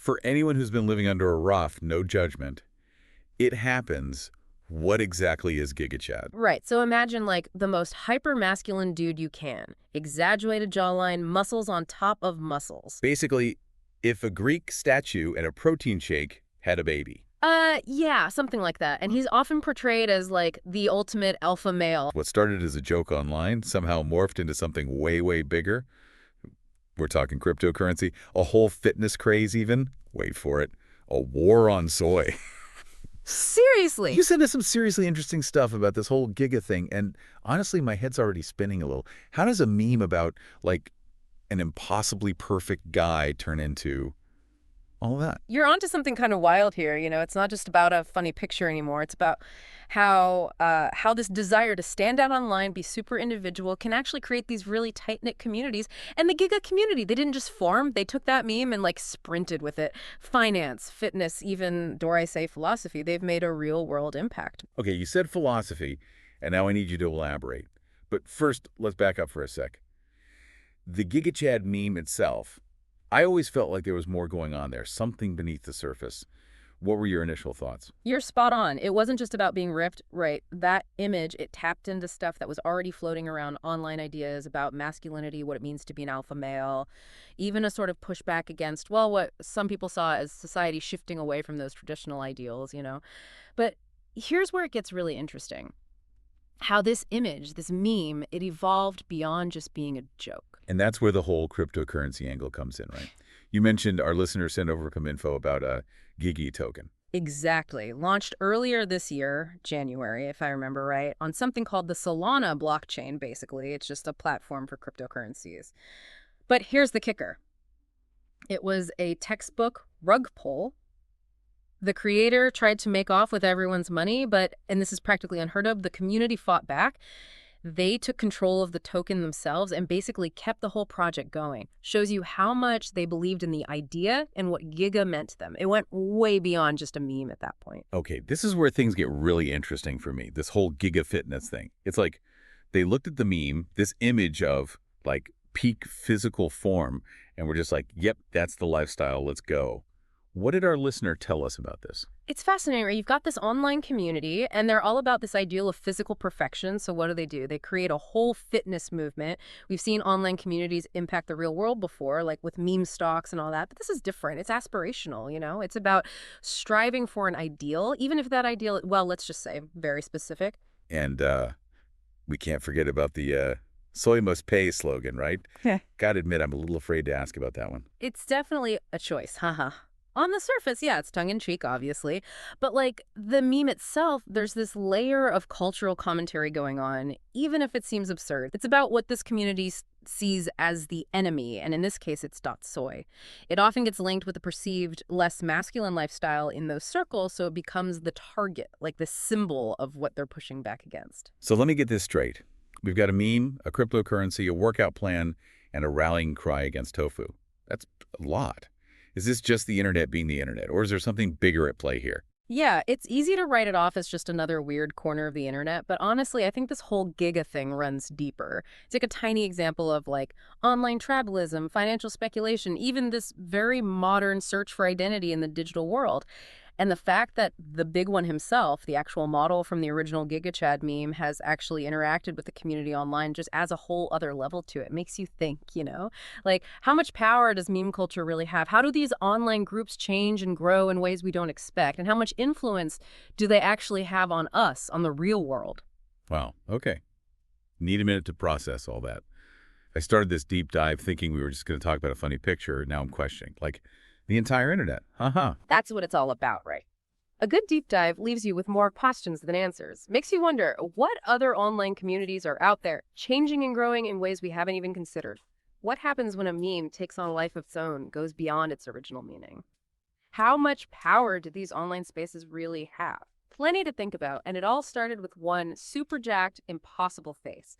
For anyone who's been living under a rock, no judgment, it happens. What exactly is GigaChad? Right. So imagine like the most hyper-masculine dude you can. Exaggerated jawline, muscles on top of muscles. Basically, if a Greek statue and a protein shake had a baby. Yeah, something like that. And he's often portrayed as like the ultimate alpha male. What started as a joke online somehow morphed into something way, way bigger. We're talking cryptocurrency, a whole fitness craze even. Wait for it. A war on soy. Seriously. You sent us some seriously interesting stuff about this whole Giga thing, and honestly, my head's already spinning a little. How does a meme about, like, an impossibly perfect guy turn into all that? You're onto something kind of wild here, It's not just about a funny picture anymore. It's about how this desire to stand out online, be super individual, can actually create these really tight-knit communities. And the Giga community, they didn't just form, they took that meme and like sprinted with it. Finance, fitness, even, dare I say, philosophy, they've made a real-world impact. Okay, you said philosophy, and now I need you to elaborate. But first, let's back up for a sec. The GigaChad meme itself, I always felt like there was more going on there, something beneath the surface. What were your initial thoughts? You're spot on. It wasn't just about being ripped, right? That image, it tapped into stuff that was already floating around, online ideas about masculinity, what it means to be an alpha male, even a sort of pushback against, well, what some people saw as society shifting away from those traditional ideals. But here's where it gets really interesting. How this image, this meme, it evolved beyond just being a joke. And that's where the whole cryptocurrency angle comes in, right? You mentioned our listeners sent over some info about a GIGA token. Exactly. Launched earlier this year, January, if I remember right, on something called the Solana blockchain, basically. It's just a platform for cryptocurrencies. But here's the kicker. It was a textbook rug pull. The creator tried to make off with everyone's money, but, and this is practically unheard of, the community fought back. They took control of the token themselves and basically kept the whole project going. Shows you how much they believed in the idea and what Giga meant to them. It went way beyond just a meme at that point. Okay, this is where things get really interesting for me, this whole Giga fitness thing. It's like they looked at the meme, this image of, like, peak physical form, and we're just like, yep, that's the lifestyle, let's go. What did our listener tell us about this? It's fascinating, right? You've got this online community, and they're all about this ideal of physical perfection. So what do? They create a whole fitness movement. We've seen online communities impact the real world before, like with meme stocks and all that. But this is different. It's aspirational. It's about striving for an ideal, even if that ideal, well, let's just say very specific. And we can't forget about the soy must pay slogan, right? Yeah. Gotta admit, I'm a little afraid to ask about that one. It's definitely a choice, haha. On the surface, yeah, it's tongue-in-cheek, obviously. But, like, the meme itself, there's this layer of cultural commentary going on, even if it seems absurd. It's about what this community sees as the enemy, and in this case, it's .soy. It often gets linked with a perceived less masculine lifestyle in those circles, so it becomes the target, like the symbol of what they're pushing back against. So let me get this straight. We've got a meme, a cryptocurrency, a workout plan, and a rallying cry against tofu. That's a lot. Is this just the internet being the internet, or is there something bigger at play here? Yeah, it's easy to write it off as just another weird corner of the internet, but honestly, I think this whole Giga thing runs deeper. It's like a tiny example of like online tribalism, financial speculation, even this very modern search for identity in the digital world. And the fact that the big one himself, the actual model from the original GigaChad meme, has actually interacted with the community online just adds a whole other level to it. Makes you think. Like, how much power does meme culture really have? How do these online groups change and grow in ways we don't expect? And how much influence do they actually have on us, on the real world? Wow, okay. Need a minute to process all that. I started this deep dive thinking we were just going to talk about a funny picture. Now I'm questioning, like, the entire internet. That's what it's all about, right? A good deep dive leaves you with more questions than answers. Makes you wonder what other online communities are out there, changing and growing in ways we haven't even considered. What happens when a meme takes on a life of its own, goes beyond its original meaning? How much power do these online spaces really have? Plenty to think about, and it all started with one super jacked, impossible face.